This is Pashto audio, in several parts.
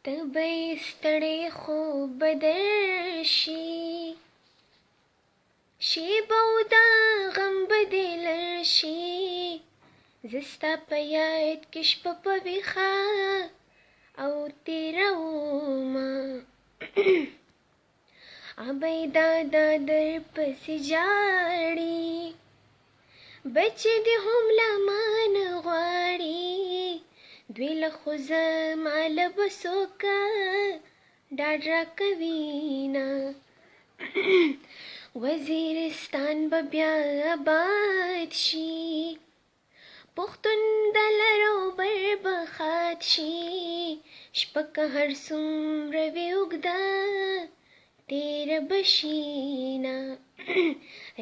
تبې ستړی خوب بدل شي شیبه او د غم به دې لر شي زه ستا په یاد کې شپه په ویښه او تېرومه ابۍ دادا در پسې جاړي بچې دې هم له ما نه غواړي دوی له خو زما له بسوکه ډاډ راکوي نه وزیرستان به بیا آباد شي پښتون د لرو بر به ښاد شي شپه که هر څومره وي اوږده تېره به شي نه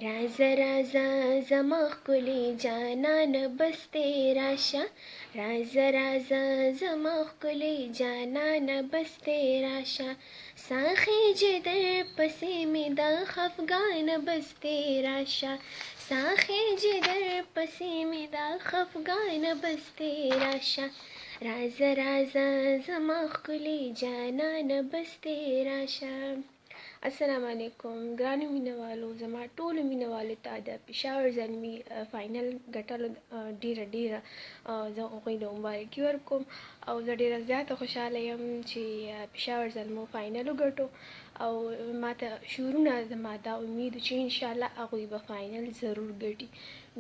راځه راځه زما ښکلې جانانه بس دې راشه راځه راځه زما ښکلې جانانه بس دې راشه سا خېجې در پسې مې د خفګانه بس دې راشه سا خېجې در پسې مې د خفګانه بس دې راشه راځه راځه زما ښکلې جانانه بس دې راشه. السلام علیکم ګرانو مینهوالو زما ټولو مینهوالو ته د پېښور زلمي فاینل ګټلو ډېره زه هغوی ته مبارکي ورکوم او زه ډېره زیاته خوشحاله یم چې پېښور زلمو فاینل وګټو او ماته شعورونه زما دا امید چې انشاءالله هغوی به فاینل ضرور ګټي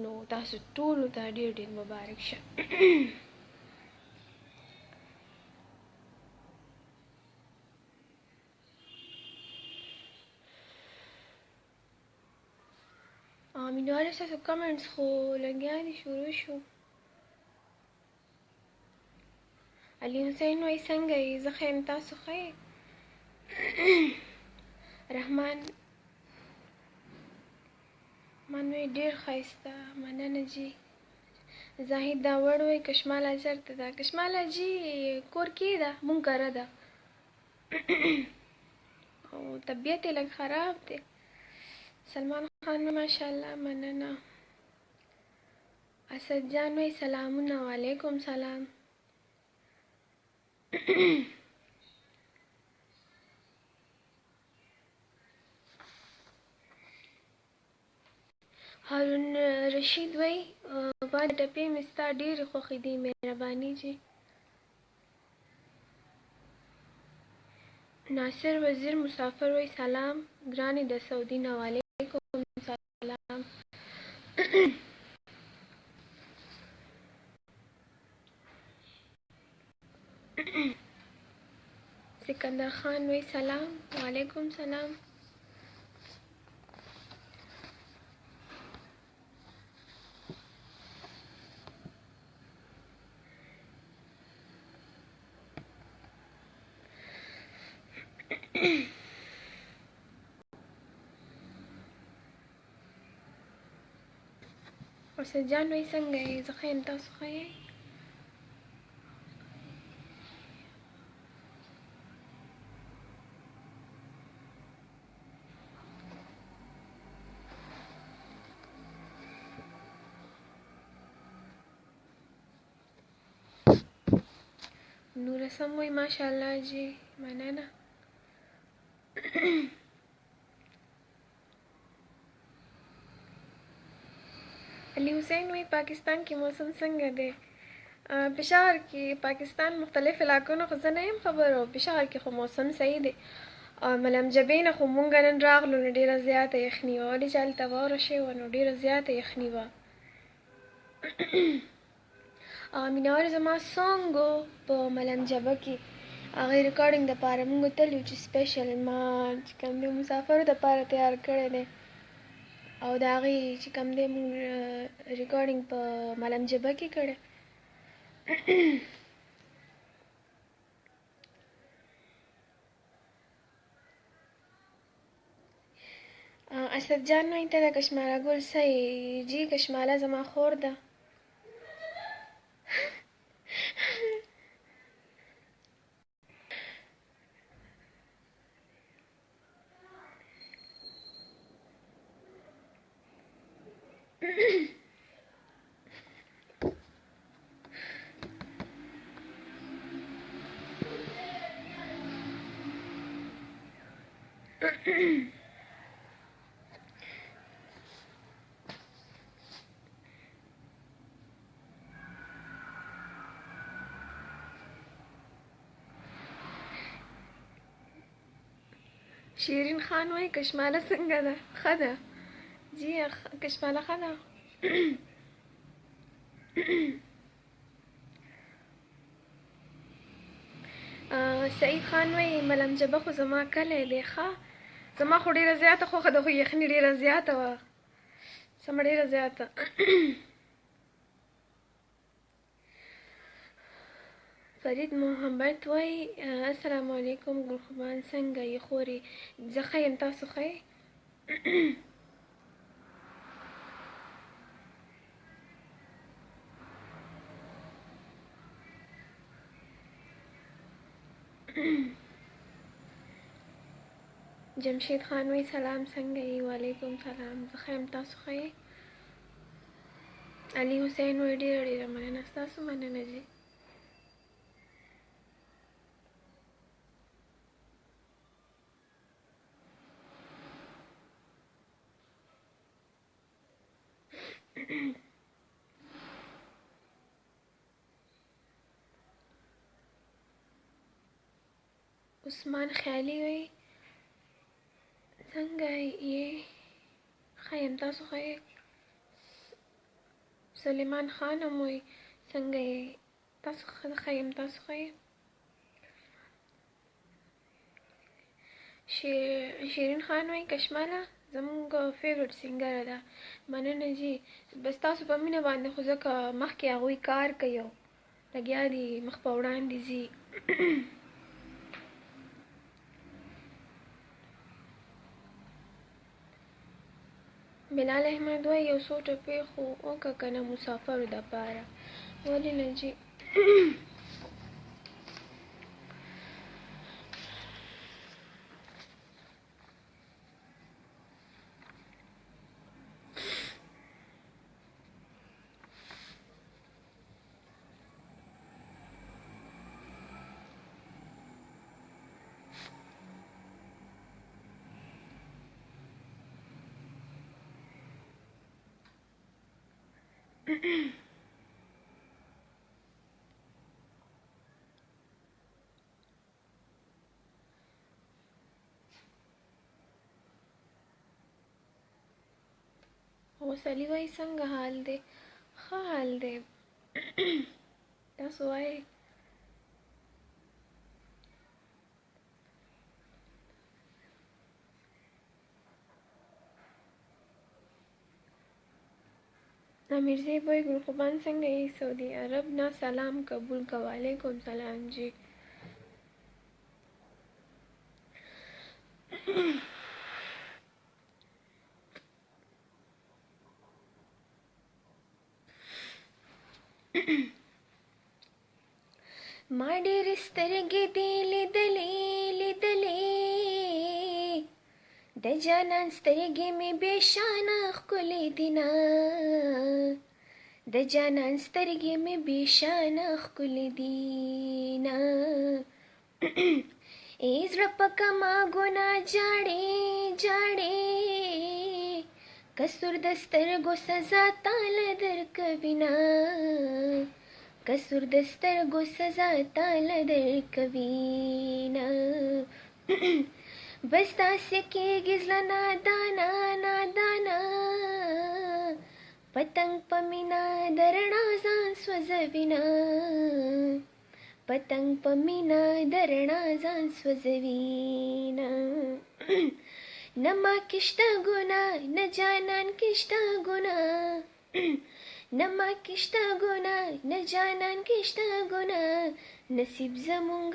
نو تاسو ټولو ته ډېر مبارک شه. مینوالو ستاسو کمنټس خو لګیا دي شروع شو. علي حسین وایي څنګه یې زه ښه یم تاسو ښه یې رحمان وایي ډېر ښایسته مننه جي زاهد داوړ وایي کشماله چېرته ده کشماله جي کور کې ده مونږ کره ده او طبیعت یې لږ خراب دی. سلمان خان ماشاءالله مننه. اسد جان وایي سلامونه وعلیکم سلام. هارون رشید وایي با ټپې مې ستا ډېرې خوښې دي مهرباني جي. ناصر وزیر مسافر وایي سلام ګرانې د سعودي نه وعلیکم سلام. سکندر خان وایي سلام وعلیکم سلام. اسد جان وایي څنګه یې زه ښه یم تاسو ښه یئ. نورسم وایي ماشاءالله جی مننه. علي حسین وایي پاکستان کې موسم څنګه دی. پېښور کې پاکستان مختلف علاقونو خو زه نه یم خبره او پېښور کې خو موسم صحیح دی. ملم جبې نه خو مونږ نن راغلو نو ډېره زیاته یخني وه ولې چې هلته واوره شوې وه نو ډېره زیاته یخني وه. مینهوالو زما سونګ په ملم جبه کې هغې ریکارډینګ دپاره مونږ وتلي وو چې سپیشل ما چې کوم دی مسافرو دپاره تیار کړی دی او د هغې چې کوم دی مونږ ریکارډینګ په ملم جبه کې کړی. اسد جان وایي ته د کشماله ګل څه یې جي کشماله زما خور ده. شیرین خان وای کشماله څنګه ده؟ ښه ده جی کشماله ښه ده. سعید خان وای ملم جبه خو زما کلی دی ښه. زما خو ډېره زیاته خوښه ده خو یخني ډېره زیاته وه سمه ډېره زیاته. فرید محمد وای السلام علیکم ګل خوبان څنګه یې خورې؟ زه ښه یم تاسو ښه یې؟ جمشید خان وای سلام څنګه یې؟ وعلیکم سلام زه ښه یم تاسو ښه یې؟ علي حسین وای ډېره ډېره مننه ستاسو مننه جی. عثمان خیالي وای څنګه یې؟ ښه یم تاسو ښه یې؟ سلیمان خان هم وای څنګه یې؟ تاسو ښه یم تاسو ښه یې؟ شیرین خان وای کشماله زموږ فیوریټ سینګره ده مننه جی. بس تاسو په مینه باندې خو ځکه مخکې هغوی کار کوي او لګیا دي مخ په وړاندې ځي. بلال احمد وای یو څو ټپې خو وکړه که نه مسافرو دپاره. ولې نه جي؟ وسلي وای څنګه حال دی؟ ښه حال دی تاسو وایئ؟ امیرزیب وای ګل خوبان څنګه یې؟ سعودي عرب نه سلام قبول که. وعلیکم سلام جی. ما ډېرې سترګې دې لیدلې لیدلې د جانان سترګې مې بې شانه ښکلې دي نه د جانان سترګې مې بې شانه ښکلې دي نه ای زړه په کما ګناه جاړې جاړې قصور د سترګو سزا تاله درکوي نه قصور د سترګو سزا تاله درکوي نه بس داسې کېږي زړه نادانه نادانه پتنګ په مینه د رڼا ځان سوځوي نه پتنګ په مینه د رڼا ځان سوځوي نه نه ما کې شته ګناه نه جانان کې شته ګناه نه ما کې شته ګناه نه جانان کې شته ګناه نصیب زمونږ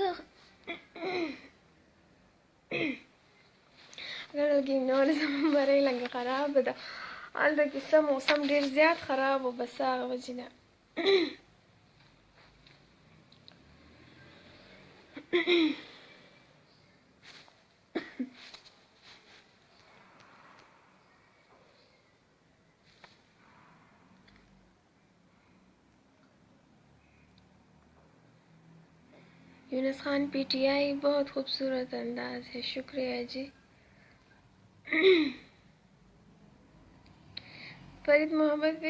لږ نور زمون برای لږ خراب ده هلته کیسه موسم ډېر زیات خراب و بس هغه وجې نه یونس خان پی ٹی آئی بہت خوبصورت انداز ہے شکریہ جی فرید محمد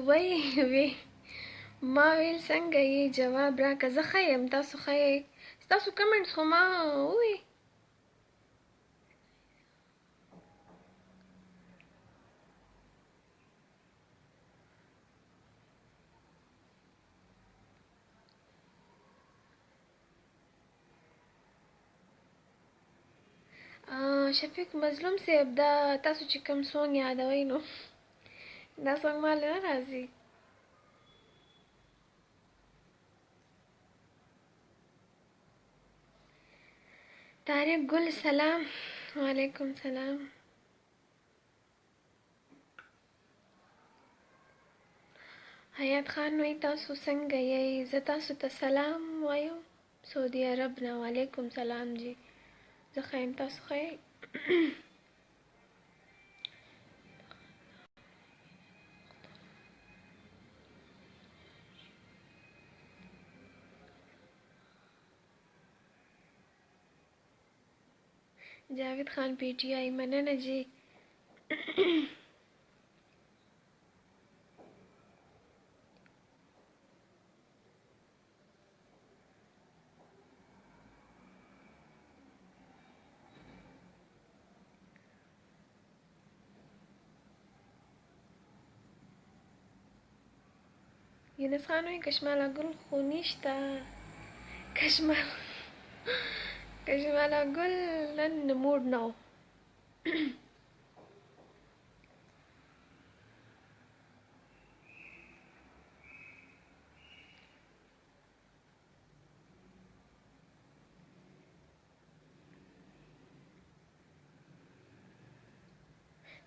وی ما ویل څنګه یې جواب راکړه زه ښه یم تاسو ښه یئ ستاسو کمنټس خو ما ووی شفیق مظلوم صاحب دا تاسو چې کوم سونګ یادوئ نو دا سونګ ما نه راځي طارق ګل سلام وعلیکم سلام حیات خان وی تاسو څنګه یئ زه تاسو ته سلام وایم سعودي عرب نه وعلیکم سلام جی زه ښه یم تاسو ښه یئ جاوید خان پی ٹی آئی مننه جی یونس خان وی کشماله ګل خو نشته کشماله ګل نن موډ نه و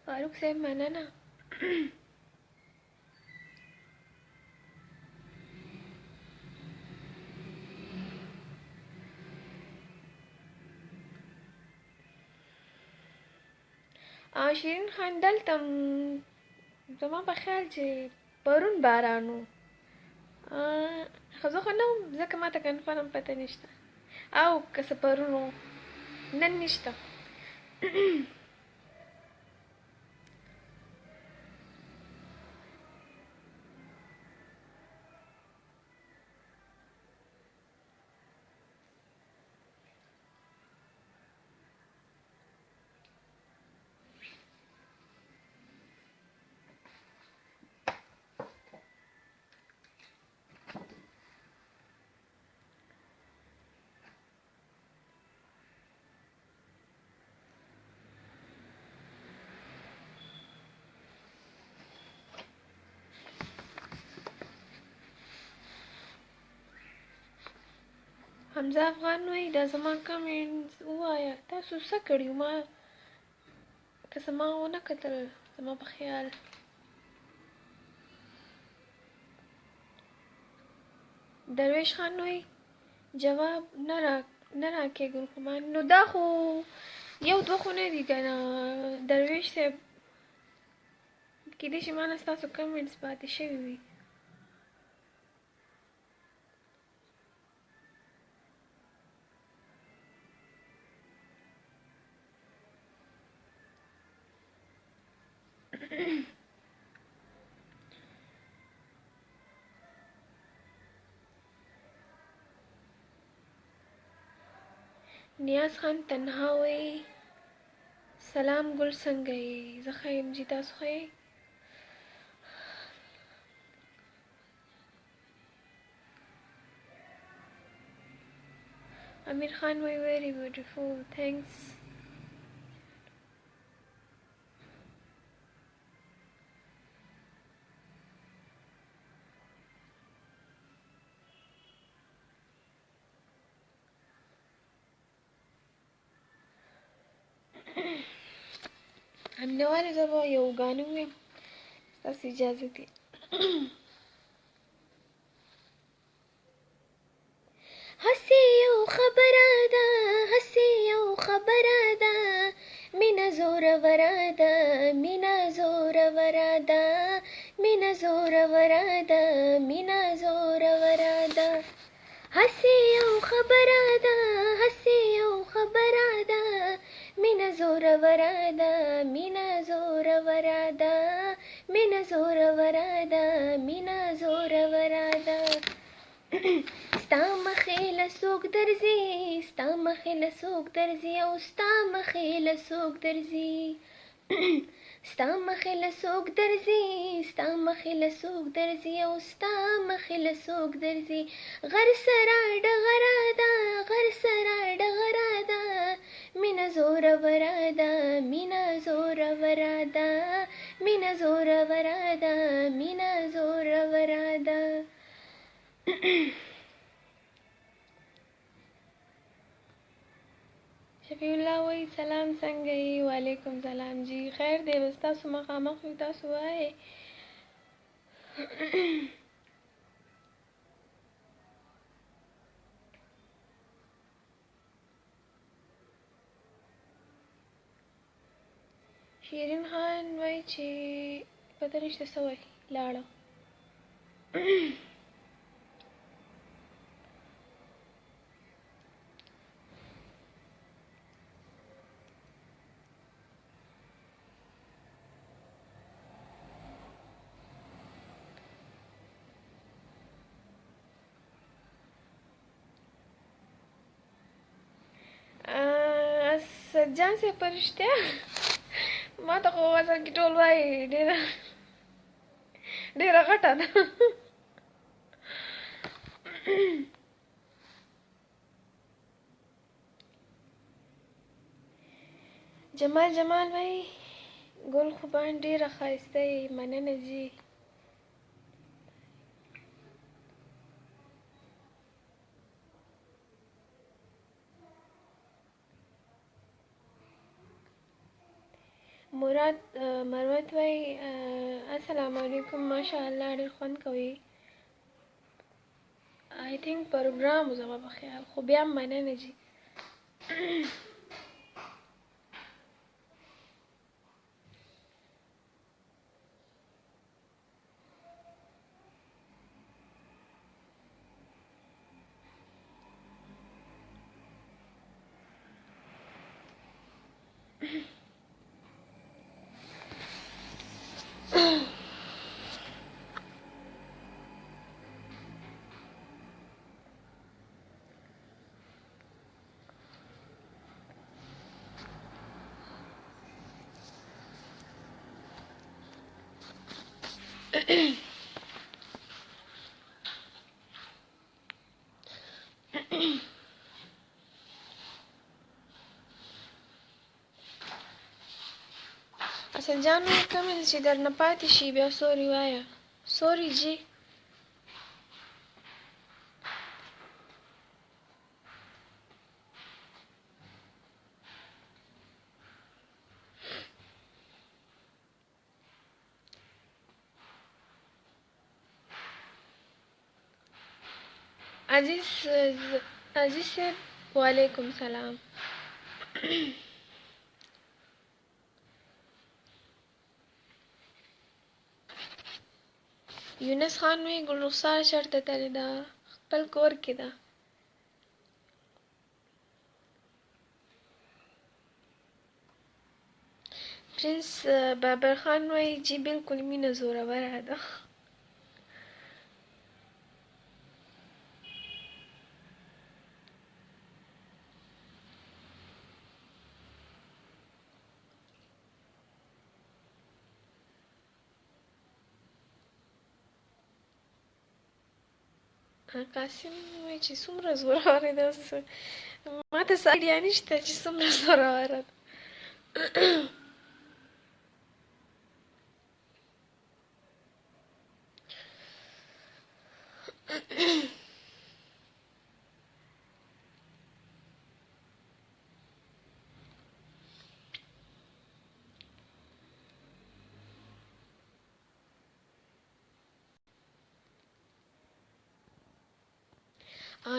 فاروق صاحب مننه شیرین خان دلته زما په خیال چې پرون باران و خو زه خو نه وم ځکه ما ته کنفرم پته نشته او که څه پرون و نن نشته حمزه افغان وایي دا زما کمنټس ووایه تاسو څه کړي ما که څه ما ونه کتل زما په خیال درویش خان وایي جواب نه راکېږم خو ما نو دا خو یو دوه خو نه دي که نه درویش صاحب کیدای شي ما نه ستاسو کمنټس پاتې شوي وي نیاز خان تنها وایي سلام ګل څنګه یې زه ښه یم جي تاسو ښه یئ امیر خان وایي ویری بیوټیفول تھینکس همدواره زه به یو ګانه ووایم ستاسو اجازه دي هسې یو خبره ده هسې یو خبره ده مینه زوروره ده مینه زوروره ده مینه زوروره ده مینه زوروره ده هسې یو خبره ده هسې یو خبره ده مینه زورورا ده مینا زورورا ده مینا زورورا ده مینا زورورا ده ستا مخې له څوک درځي ستا مخې له څوک درځي او ستا مخې له څوک درځي ستا مخې له څوک درځي ستا مخې له څوک درځي او ستا مخې له څوک درځي غر سره ډغره ده غر سره ډغره ده مینا زورورا ده مینا زورورا ده مینا زورورا ده مینا زورورا ده شفیع الله وای سلام څنګه یې وعلیکم سلام جی خیر دی بس تاسو مخامخ یو تاسو وایئ شیرین خان وای چې پته نشته څه وایي لاړه سجان صاحب په رښتیا ما ته خو اصل کې ټول وایي ډېره غټه ده جمال وایي ګل خوبان ډېره ښایسته یې مننه جي مروت وای السلام علیکم ماشاءالله ډېر خوند کوي آی تھنک پروګرام و زما په خیال خو بیا هم مننه جي اصل جان وایي کومې چې درنه پاتې شي بیا سوري وایه سوري جي عزیز صاحب وعلیکم سلام یونس خان وی ګل رخسار چېرته تللې ده خپل کور کې ده پرنس بابر خان وی جی بالکل مینه زوروره ده قاسم وایي چې څومره زوروره ده ما ته څه ایډیا نشته چې څومره زوروره ده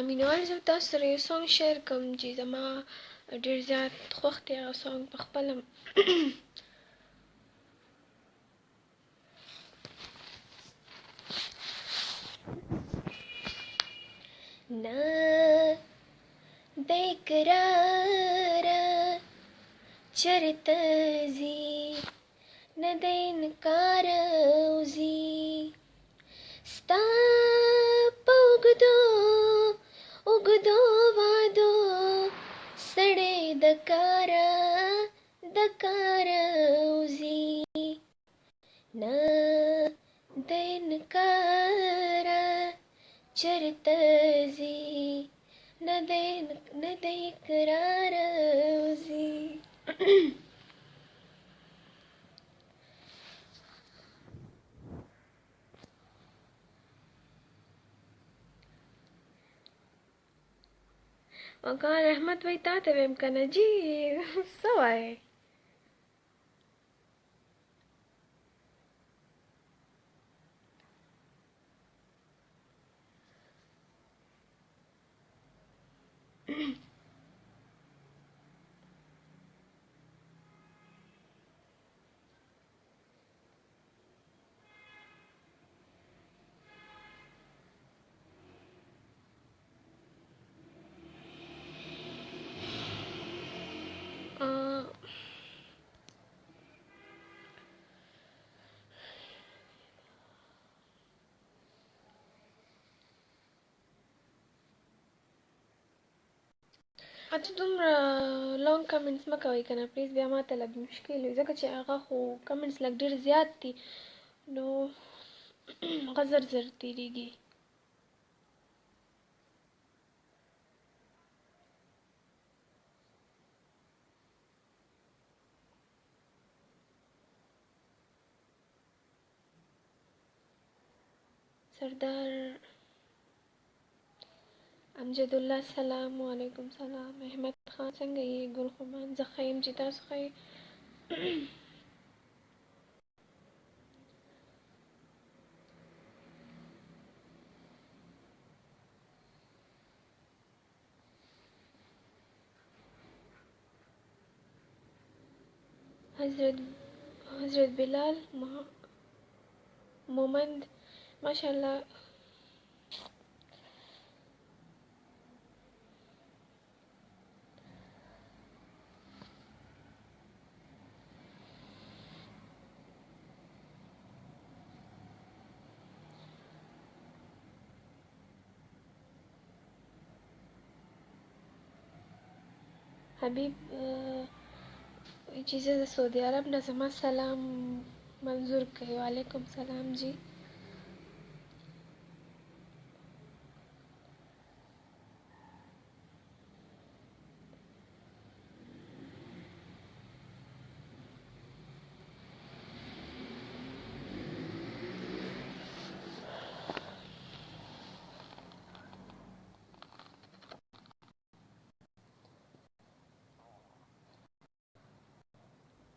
مینوال زه تاسو سره یو سونګ شیر کوم چې زما ډېر زیات خوښ دی هغه سونګ په خپله نه د اقراره چرته ځي نه دی انکار وځي ستا په اوږدو اوږدو وعدو سړی د کاره وځي نه د انکار چرته ځي نه د اقرار وځي وقال رحمت وای تا ته ویم که نه جي څه وایې اته دومره لانګ کمنټس مه کوئ که نه پلیز بیا ماته لږ مشکل وي ځکه چې هغه خو کمنټس لږ ډېر زیات دي نو هغه زر زر تېرېږي سردار امجد الله سلام وعلیکم سلام احمد خان څنګه یې ګل خمان زه ښه یم چې تاسو ښه یې حضرت بلال مومند ماشاءالله حبیب چې زه د سعودي عرب نه زما سلام منظور کوي وعلیکم سلام جی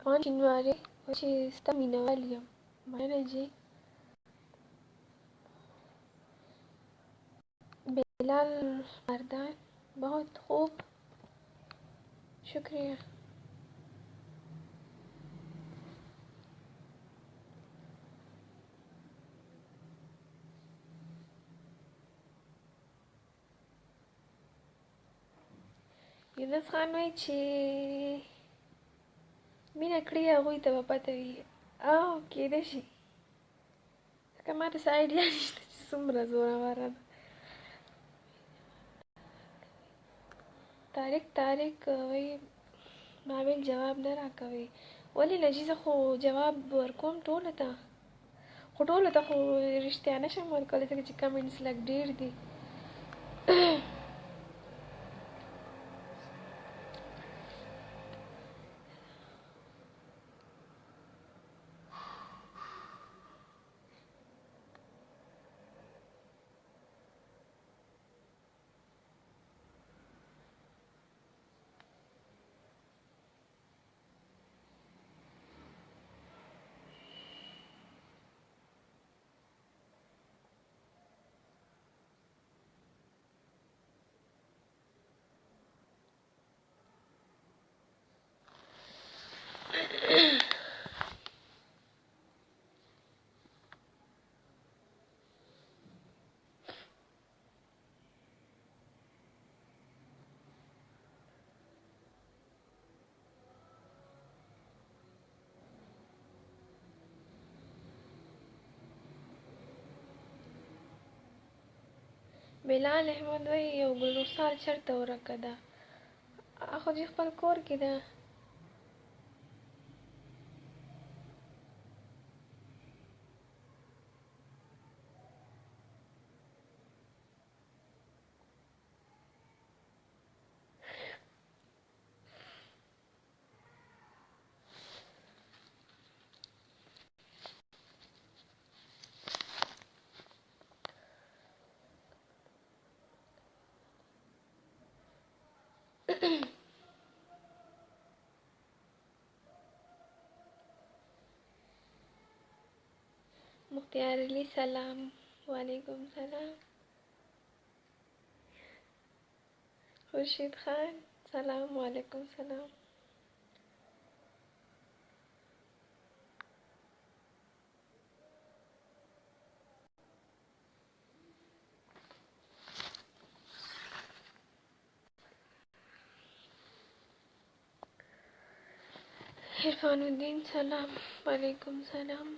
افغان شینواری چې ستا مینهوال یم مننه جی بلال مردان بہت خوب شکریہ یونس خان وایي چې مینه کړې هغوی ته به پته وي او کیدای شي ځکه ما ته څه آیډیا نشته چې څومره زوروره ده طارق وایي ناول جواب نه راکوي ولې نجیزه خو جواب ورکوم ټولو ته خو ټولو ته خو رښتیا نشم ورکولی ځکه چې کمنټس لږ ډېر دي بلال احمد وایي یو ګلرخسار چېرته ورکه ده؟ خو چې خپل کور کې ده. مختیار علی سلام. وعلیکم سلام. خورشید خان سلام. وعلیکم سلام. عرفان الدین سلام. وعلیکم سلام.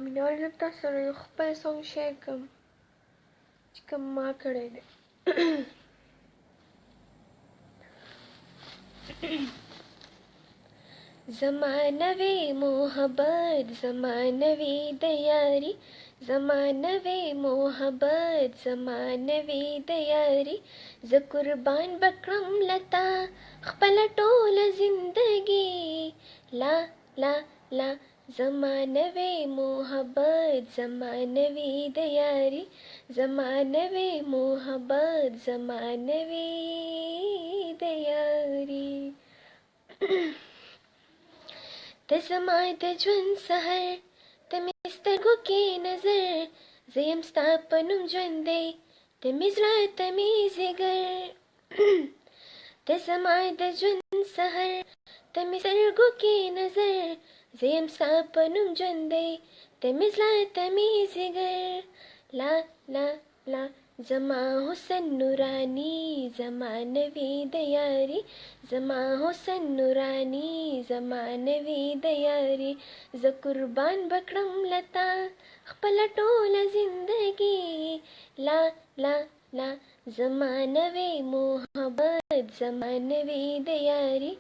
مینه لږ تاسو سره یو خپل سونګ شیر کړم چې کوم ما کړی دی. زمانوي محبت زمانوي د یاري، زمانوي محبت زمانوي د یاري، زه قربان بکړم لتا خپل ټوله زندگی. لا لا لا زمانوي محبت زمانوي د یاري، زمانوي محبت زمانوي د یاري. ته زما د ژوند سحر، ته مې سترګو کې نظر، زه یم ستا په نوم ژوندی، ته مې زړه ته مې ځیګر. ته زما د ژوند سحر، ته مې سترګو کې نظر، زه یم ستا په نوم ژوندی، ته مې زړه ته مې ځیګر. لا لا لا زما حسن نورانی زمانوي د یاري، زما حسن نورانی زمانوي د یاري، زه قربان بکړم لتا خپل ټوله زندگی. لا لا لا زمانوي محبت زمانوي د یاري،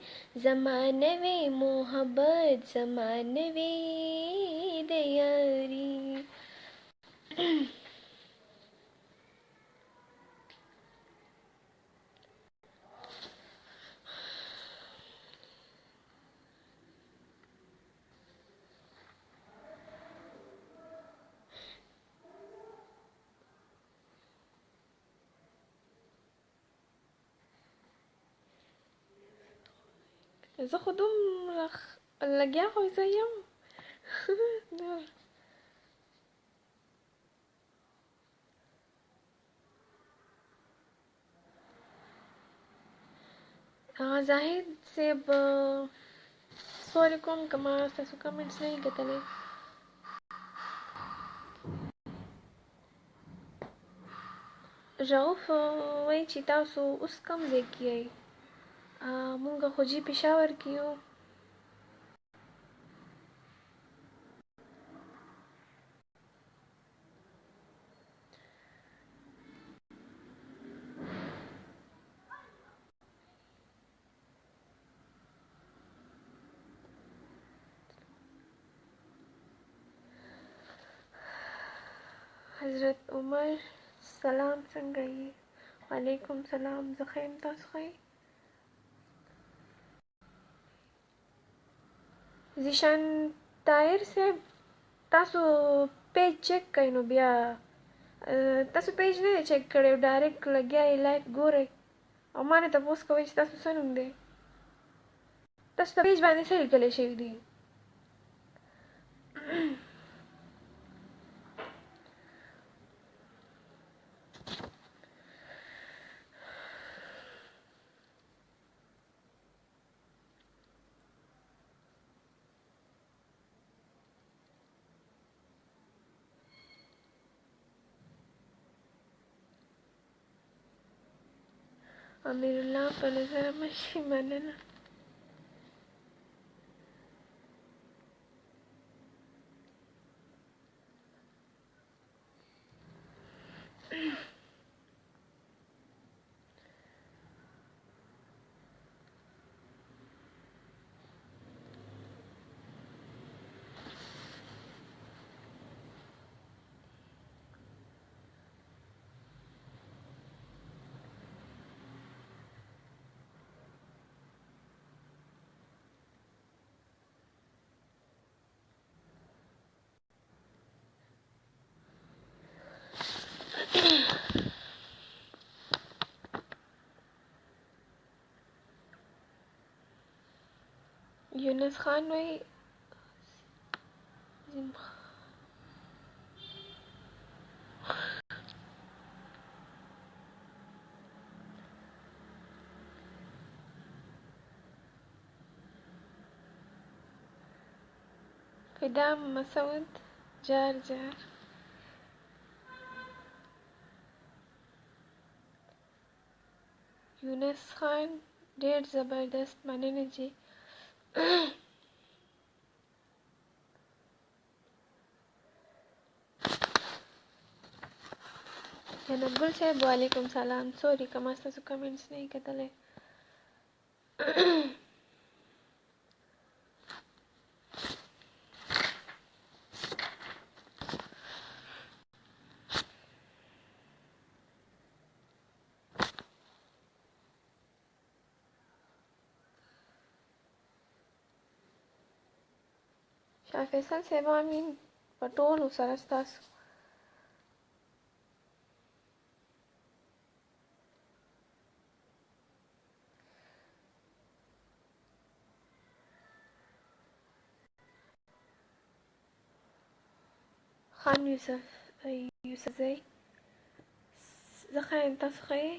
زمانوي محبت زمانوي د یاري. زه خو دومره لګیا خو زه یم. زاهد صاحب سوري کوم که ما ستاسو کمنټس نه دي کتلی. رؤف وایي چې تاسو اوس کوم ځای کې یئ؟ مونږ خو جی پېښور کې یو. حضرت عمر سلام څنګه یې؟ وعلیکم سلام. زه ښه یم، تاسو ښه یئ؟ زیشان طاهر صاحب تاسو پیج چیک کړئ نو بیا تاسو پیج نه دی چیک کړی، ډایرکټ لګیا یې لایف ګورئ او ما نه تپوس کوئ چې تاسو څه نوم دی. تاسو ته پیج باندې څه لیکلی شوي دي؟ امیر الله په نظر مشي مننه. یونس خان وای فدا مسعود جار جار. یونس خان ډېر زبردست، مننه جی. جناب ګل صاحب وعلیکم سلام. سوري که ما ستاسو کمنټس نه یې کتلی. شاه فیصل صاحب امین په ټولو سره ستاسو. خان یوسفزی زه ښه یم، تاسو ښه یئ؟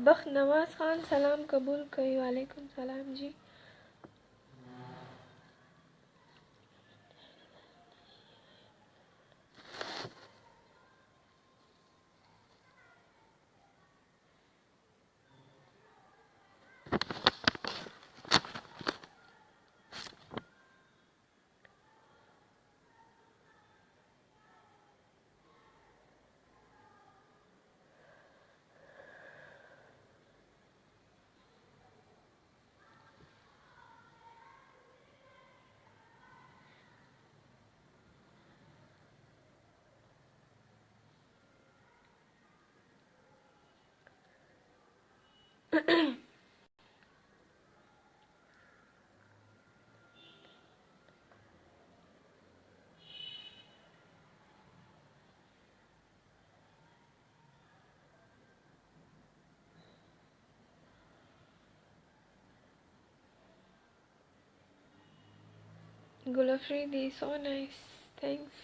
بخت نواز خان سلام قبول کړئ. وعلیکم سلام جی. Gulafridi, so nice. Thanks.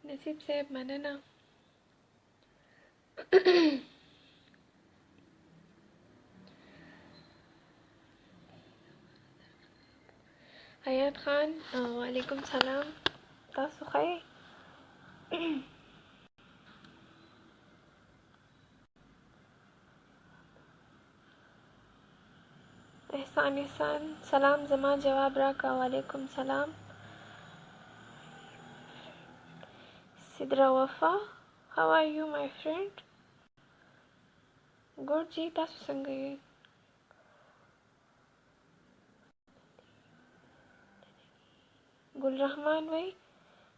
Nasib Saib, manana. Hayat Khan, walaikum salam. Tasu khair? Ihsan, salam zama jawab raka. Walaikum salam. Sidra Wafa, how are you, my friend? Good ji, tasu څنګه یې؟ ګل رحمان وای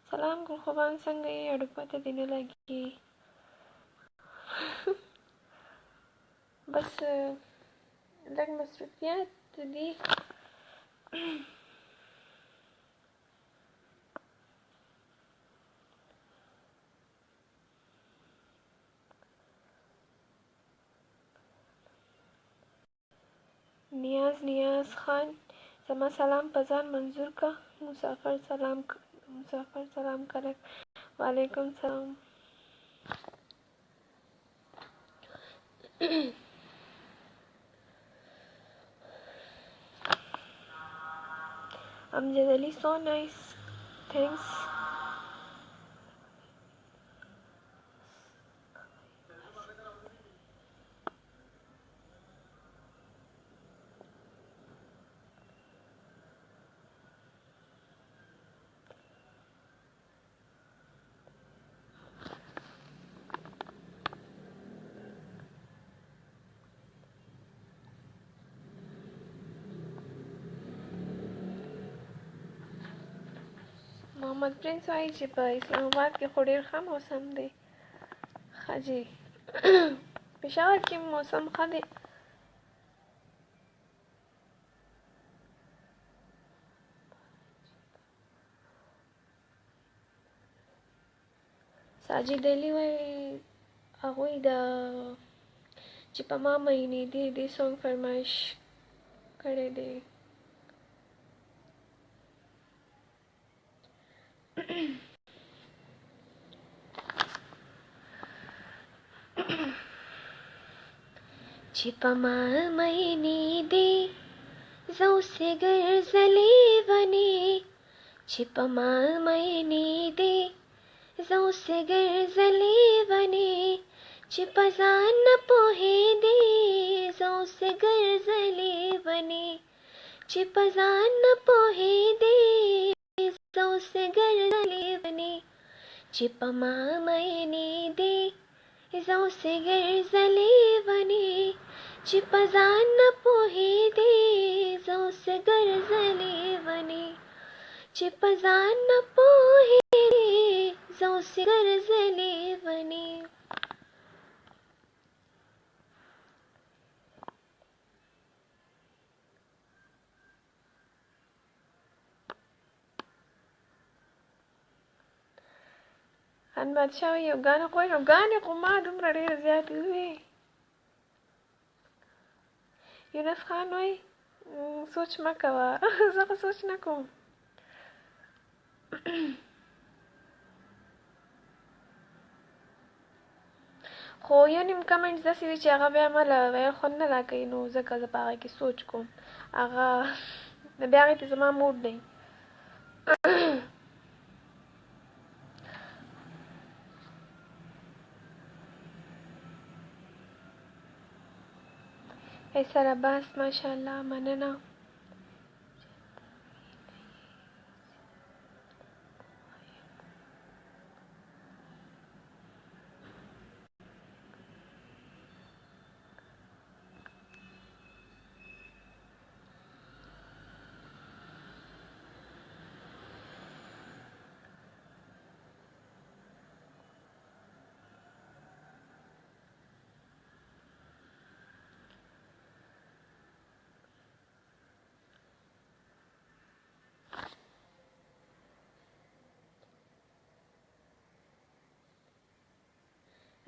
سلام ګل خوبان څنګه یې؟ اډو پته دې نه لګي. بس لږ مصروفیات دي. نیاز خان زما سلام په ځان منظور کا. مسافر سلام کرک. وعلیکم سلام. Amjad Ali, so nice. Thanks. محمد پرنس وایي چې په اسلام آباد کې خو ډېر ښه موسم دی. ښه جي پېښور کې موسم ښه دی. ساجد علي وایي هغوی د چې په ما مینې دي دې سونګ فرمایش کړی دی. چې په ما مینې دي زه اوسې ګرځلې ونې. چې په ما مینې دي زه اوسې ګرځلې ونې. چې په ځان نه پوهېدې زه اوسې ګرځلې ونې. چې په ځان نه پوهېدې زه اوسې ګرځلې ونې. چې په ما مینې دي زه اوسې ګرځلې ونې. چې په ځان نه پوهېدې زه اوسې ګرځلې ونې. چې په ځان نه پوهېدې زه اوسې ګرځلې ونې. خان بادشاه وایي یوګانې خو یوګانې خو ما دومره ډېرې زیاتې وې. یونس خان وایي سوچ مه کوه. زه خو سوچ نه کوم. خو یو نیم کمنټس داسې وي چې هغه بیا مله خوند نه راکوي، نو ځکه زه په هغې کې سوچ کوم. هغه بیا هغې ته زما موډ دی. قیصر عباس ماشاءالله مننه.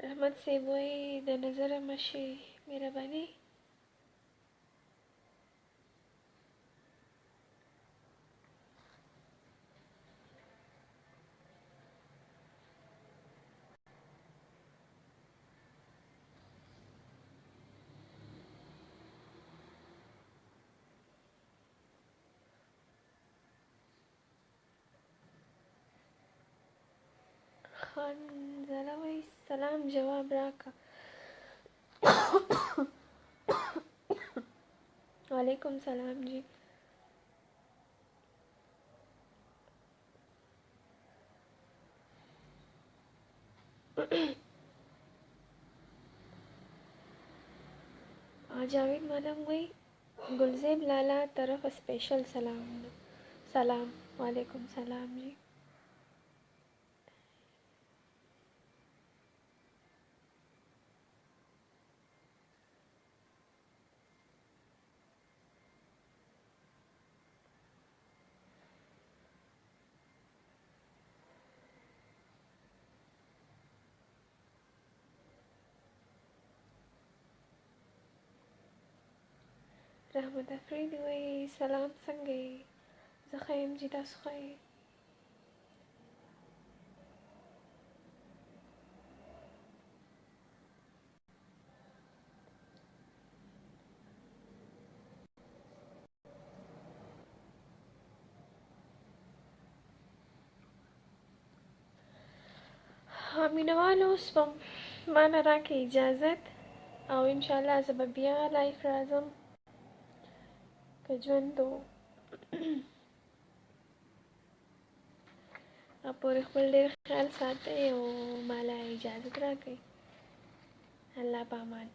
رحمت صاحب وایي د نظره مه شئ مهرباني. خان زاله وایي سلام جواب راکړه. وعلیکم سلام جی. جاوید ملنګ وایي ګلزیب لالا طرفه سپیشل سلام. وعلیکم سلام جی. رحمت افریدي وایي سلام څنګه یې؟ زه ښه یم جي، تاسو ښه یې؟ مینهوالو اوس به مانه راکړئ اجازت او انشاءالله زه به بیا لایف راځم که ژوند و پورې خپل ډېر خیال ساتئ او ماله اجازت راکړئ. الله پامان.